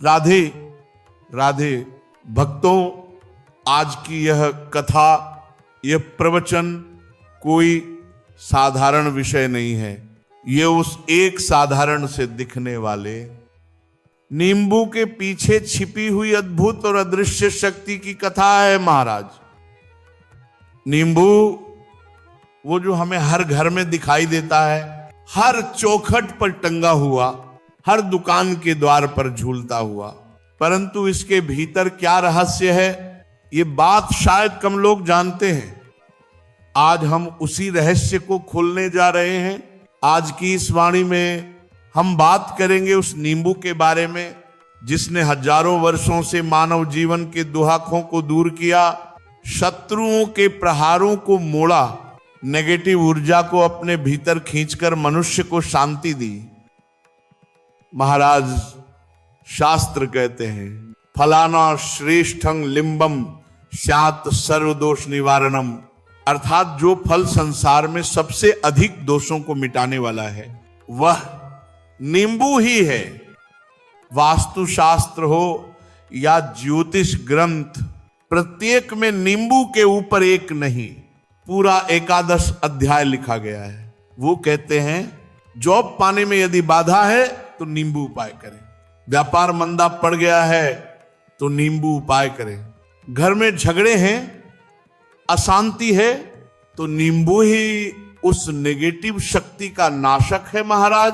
राधे राधे। भक्तों, आज की यह कथा, यह प्रवचन कोई साधारण विषय नहीं है। यह उस एक साधारण से दिखने वाले नींबू के पीछे छिपी हुई अद्भुत और अदृश्य शक्ति की कथा है महाराज। नींबू वो जो हमें हर घर में दिखाई देता है, हर चौखट पर टंगा हुआ, हर दुकान के द्वार पर झूलता हुआ, परंतु इसके भीतर क्या रहस्य है, ये बात शायद कम लोग जानते हैं। आज हम उसी रहस्य को खोलने जा रहे हैं। आज की इस वाणी में हम बात करेंगे उस नींबू के बारे में जिसने हजारों वर्षों से मानव जीवन के दुहाकों को दूर किया, शत्रुओं के प्रहारों को मोड़ा, नेगेटिव ऊर्जा को अपने भीतर खींचकर मनुष्य को शांति दी। महाराज, शास्त्र कहते हैं फलाना श्रेष्ठं लिंबम स्यात् सर्वदोष निवारणम, अर्थात जो फल संसार में सबसे अधिक दोषों को मिटाने वाला है वह नींबू ही है। वास्तुशास्त्र हो या ज्योतिष ग्रंथ, प्रत्येक में नींबू के ऊपर एक नहीं, पूरा 11 अध्याय लिखा गया है। वो कहते हैं जॉब पाने में यदि बाधा है तो नींबू उपाय करें, व्यापार मंदा पड़ गया है तो नींबू उपाय करें, घर में झगड़े हैं, अशांति है, तो नींबू ही उस नेगेटिव शक्ति का नाशक है महाराज।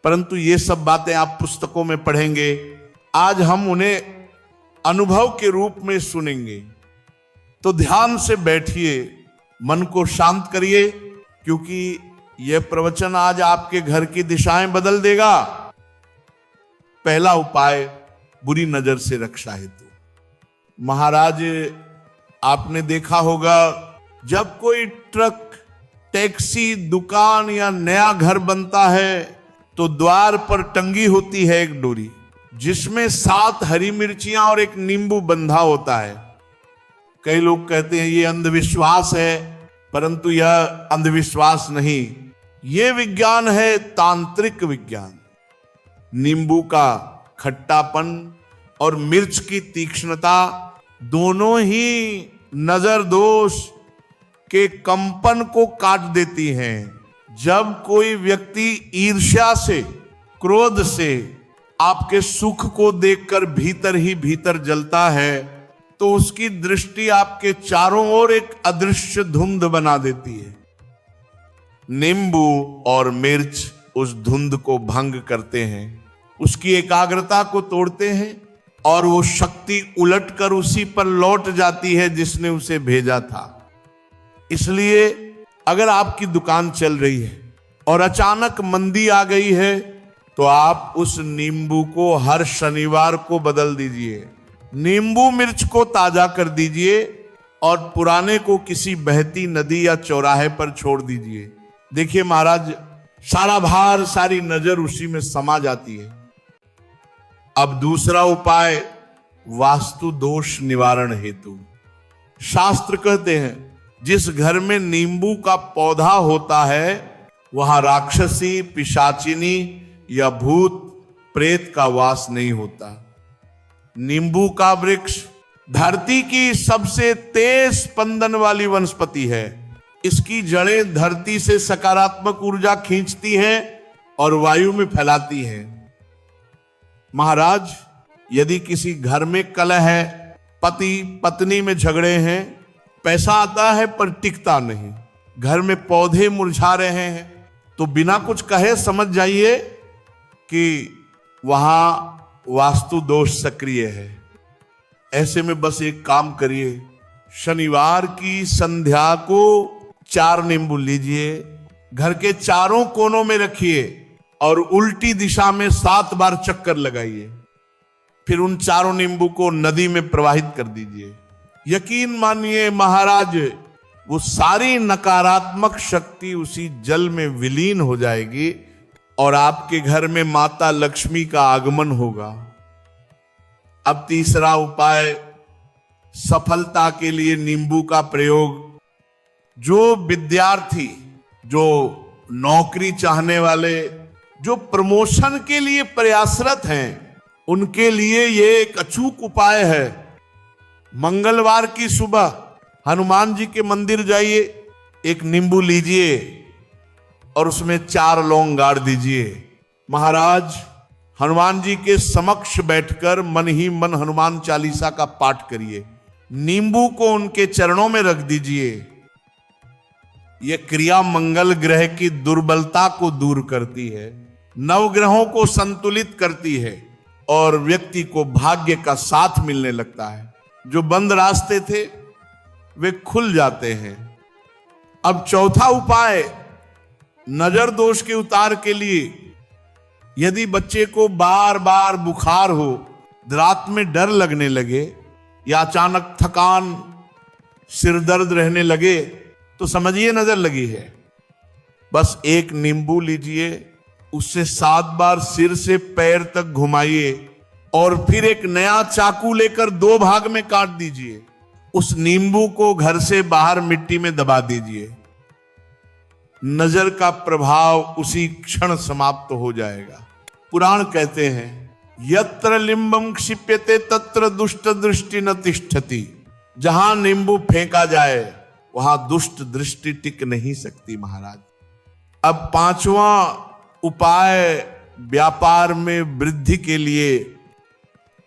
परंतु ये सब बातें आप पुस्तकों में पढ़ेंगे, आज हम उन्हें अनुभव के रूप में सुनेंगे। तो ध्यान से बैठिए, मन को शांत करिए, क्योंकि यह प्रवचन आज आपके घर की दिशाएं बदल देगा। पहला उपाय, बुरी नजर से रक्षा हेतु। महाराज, आपने देखा होगा जब कोई ट्रक, टैक्सी, दुकान या नया घर बनता है तो द्वार पर टंगी होती है एक डोरी जिसमें 7 हरी मिर्चियां और एक नींबू बंधा होता है। कई लोग कहते हैं ये अंधविश्वास है, परंतु यह अंधविश्वास नहीं, यह विज्ञान है, तांत्रिक विज्ञान। नींबू का खट्टापन और मिर्च की तीक्ष्णता दोनों ही नजर दोष के कंपन को काट देती हैं। जब कोई व्यक्ति ईर्ष्या से, क्रोध से आपके सुख को देखकर भीतर ही भीतर जलता है तो उसकी दृष्टि आपके चारों ओर एक अदृश्य धुंध बना देती है। नींबू और मिर्च उस धुंध को भंग करते हैं, उसकी एकाग्रता को तोड़ते हैं और वो शक्ति उलटकर उसी पर लौट जाती है जिसने उसे भेजा था। इसलिए अगर आपकी दुकान चल रही है और अचानक मंदी आ गई है तो आप उस नींबू को हर शनिवार को बदल दीजिए, नींबू मिर्च को ताजा कर दीजिए और पुराने को किसी बहती नदी या चौराहे पर छोड़ दीजिए। देखिए महाराज, सारा भार, सारी नजर उसी में समा जाती है। अब दूसरा उपाय, वास्तु दोष निवारण हेतु। शास्त्र कहते हैं जिस घर में नींबू का पौधा होता है वहां राक्षसी, पिशाचिनी या भूत प्रेत का वास नहीं होता। नींबू का वृक्ष धरती की सबसे तेज स्पंदन वाली वनस्पति है। इसकी जड़ें धरती से सकारात्मक ऊर्जा खींचती हैं और वायु में फैलाती हैं। महाराज, यदि किसी घर में कलह है, पति पत्नी में झगड़े हैं, पैसा आता है पर टिकता नहीं, घर में पौधे मुरझा रहे हैं, तो बिना कुछ कहे समझ जाइए कि वहां वास्तु दोष सक्रिय है। ऐसे में बस एक काम करिए, शनिवार की संध्या को 4 नींबू लीजिए, घर के चारों कोनों में रखिए और उल्टी दिशा में 7 बार चक्कर लगाइए। फिर उन चारों नींबू को नदी में प्रवाहित कर दीजिए। यकीन मानिए महाराज, वो सारी नकारात्मक शक्ति उसी जल में विलीन हो जाएगी और आपके घर में माता लक्ष्मी का आगमन होगा। अब तीसरा उपाय, सफलता के लिए नींबू का प्रयोग। जो विद्यार्थी, जो नौकरी चाहने वाले, जो प्रमोशन के लिए प्रयासरत हैं, उनके लिए ये एक अचूक उपाय है। मंगलवार की सुबह हनुमान जी के मंदिर जाइए, एक नींबू लीजिए और उसमें 4 लौंग गाड़ दीजिए। महाराज हनुमान जी के समक्ष बैठकर मन ही मन हनुमान चालीसा का पाठ करिए। नींबू को उनके चरणों में रख दीजिए। यह क्रिया मंगल ग्रह की दुर्बलता को दूर करती है, नवग्रहों को संतुलित करती है और व्यक्ति को भाग्य का साथ मिलने लगता है। जो बंद रास्ते थे वे खुल जाते हैं। अब चौथा उपाय नजर दोष के उतार के लिए, यदि बच्चे को बार बार बुखार हो, रात में डर लगने लगे या अचानक थकान, सिर दर्द रहने लगे तो समझिए नजर लगी है। बस एक नींबू लीजिए, उससे 7 बार सिर से पैर तक घुमाइए और फिर एक नया चाकू लेकर 2 भाग में काट दीजिए। उस नींबू को घर से बाहर मिट्टी में दबा दीजिए। नजर का प्रभाव उसी क्षण समाप्त हो जाएगा। पुराण कहते हैं यत्र लिंबम क्षिप्यते तत्र दुष्ट दृष्टि न तिष्ठति। जहां नींबू फेंका जाए वहां दुष्ट दृष्टि टिक नहीं सकती महाराज। अब 5वां उपाय व्यापार में वृद्धि के लिए,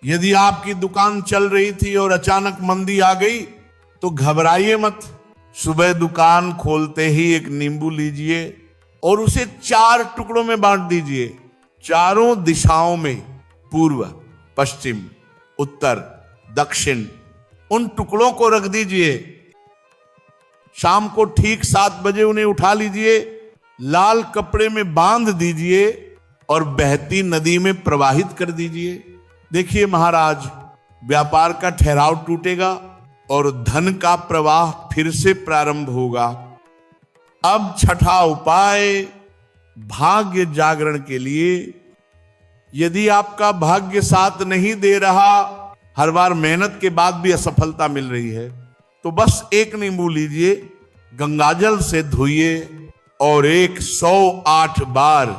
यदि आपकी दुकान चल रही थी और अचानक मंदी आ गई तो घबराइए मत। सुबह दुकान खोलते ही एक नींबू लीजिए और उसे 4 टुकड़ों में बांट दीजिए, चारों दिशाओं में, पूर्व, पश्चिम, उत्तर, दक्षिण। उन टुकड़ों को रख दीजिए। शाम को ठीक 7 बजे उन्हें उठा लीजिए, लाल कपड़े में बांध दीजिए और बहती नदी में प्रवाहित कर दीजिए। देखिए महाराज, व्यापार का ठहराव टूटेगा और धन का प्रवाह फिर से प्रारंभ होगा। अब 6ठा उपाय भाग्य जागरण के लिए, यदि आपका भाग्य साथ नहीं दे रहा, हर बार मेहनत के बाद भी असफलता मिल रही है, तो बस एक नींबू लीजिए, गंगाजल से धोइए और 108 बार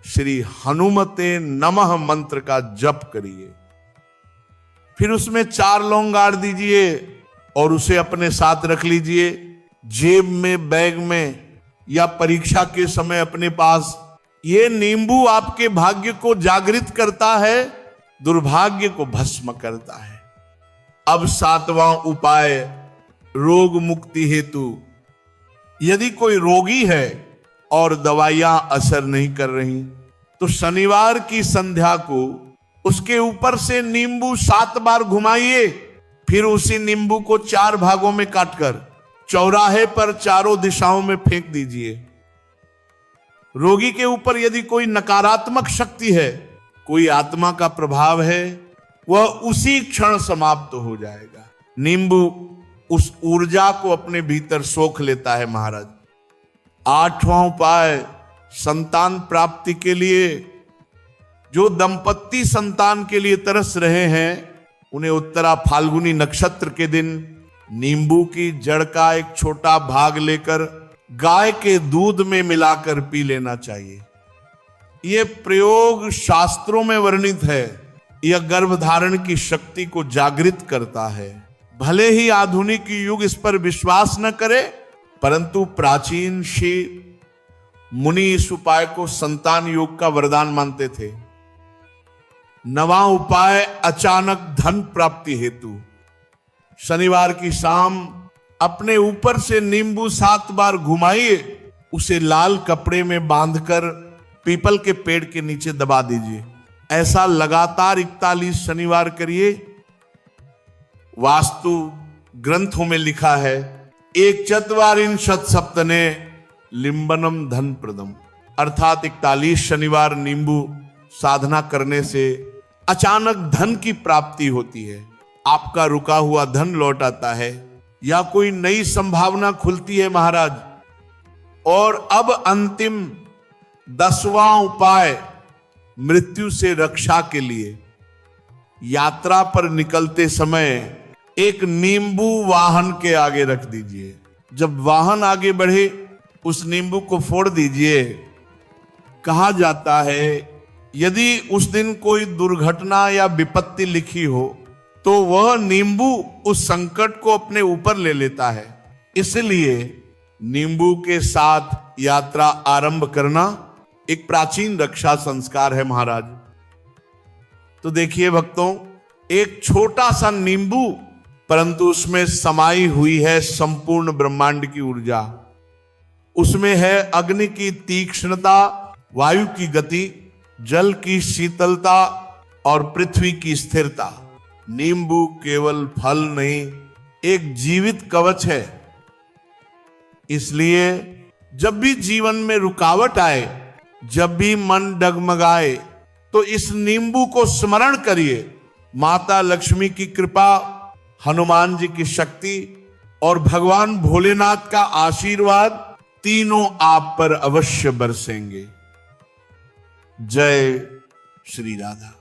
श्री हनुमते नमः मंत्र का जप करिए। फिर उसमें 4 लौंग गाड़ दीजिए और उसे अपने साथ रख लीजिए, जेब में, बैग में या परीक्षा के समय अपने पास। ये नींबू आपके भाग्य को जागृत करता है, दुर्भाग्य को भस्म करता है। अब 7वां उपाय रोग मुक्ति हेतु, यदि कोई रोगी है और दवाइयां असर नहीं कर रही तो शनिवार की संध्या को उसके ऊपर से नींबू 7 बार घुमाइए। फिर उसी नींबू को 4 भागों में काटकर चौराहे पर चारों दिशाओं में फेंक दीजिए। रोगी के ऊपर यदि कोई नकारात्मक शक्ति है, कोई आत्मा का प्रभाव है, वह उसी क्षण समाप्त हो जाएगा। नींबू उस ऊर्जा को अपने भीतर सोख लेता है महाराज। 8वां उपाय संतान प्राप्ति के लिए, जो दंपत्ति संतान के लिए तरस रहे हैं उन्हें उत्तरा फाल्गुनी नक्षत्र के दिन नींबू की जड़ का एक छोटा भाग लेकर गाय के दूध में मिलाकर पी लेना चाहिए। यह प्रयोग शास्त्रों में वर्णित है। यह गर्भधारण की शक्ति को जागृत करता है। भले ही आधुनिक युग इस पर विश्वास न करे, परंतु प्राचीन ऋषि मुनि इस उपाय को संतान योग का वरदान मानते थे। 9वां उपाय अचानक धन प्राप्ति हेतु, शनिवार की शाम अपने ऊपर से नींबू 7 बार घुमाइए, उसे लाल कपड़े में बांधकर पीपल के पेड़ के नीचे दबा दीजिए। ऐसा लगातार 41 शनिवार करिए। वास्तु ग्रंथों में लिखा है 1 सप्तने लिंबनम धन प्रदम, अर्थात 41 शनिवार नींबू साधना करने से अचानक धन की प्राप्ति होती है। आपका रुका हुआ धन लौट आता है या कोई नई संभावना खुलती है महाराज। और अब अंतिम 10वां उपाय मृत्यु से रक्षा के लिए, यात्रा पर निकलते समय एक नींबू वाहन के आगे रख दीजिए। जब वाहन आगे बढ़े उस नींबू को फोड़ दीजिए। कहा जाता है यदि उस दिन कोई दुर्घटना या विपत्ति लिखी हो तो वह नींबू उस संकट को अपने ऊपर ले लेता है। इसलिए नींबू के साथ यात्रा आरंभ करना एक प्राचीन रक्षा संस्कार है महाराज। तो देखिए भक्तों, एक छोटा सा नींबू, परंतु उसमें समाई हुई है संपूर्ण ब्रह्मांड की ऊर्जा। उसमें है अग्नि की तीक्ष्णता, वायु की गति, जल की शीतलता और पृथ्वी की स्थिरता। नींबू केवल फल नहीं, एक जीवित कवच है। इसलिए जब भी जीवन में रुकावट आए, जब भी मन डगमगाए, तो इस नींबू को स्मरण करिए। माता लक्ष्मी की कृपा, हनुमान जी की शक्ति और भगवान भोलेनाथ का आशीर्वाद तीनों आप पर अवश्य बरसेंगे। जय श्री राधा।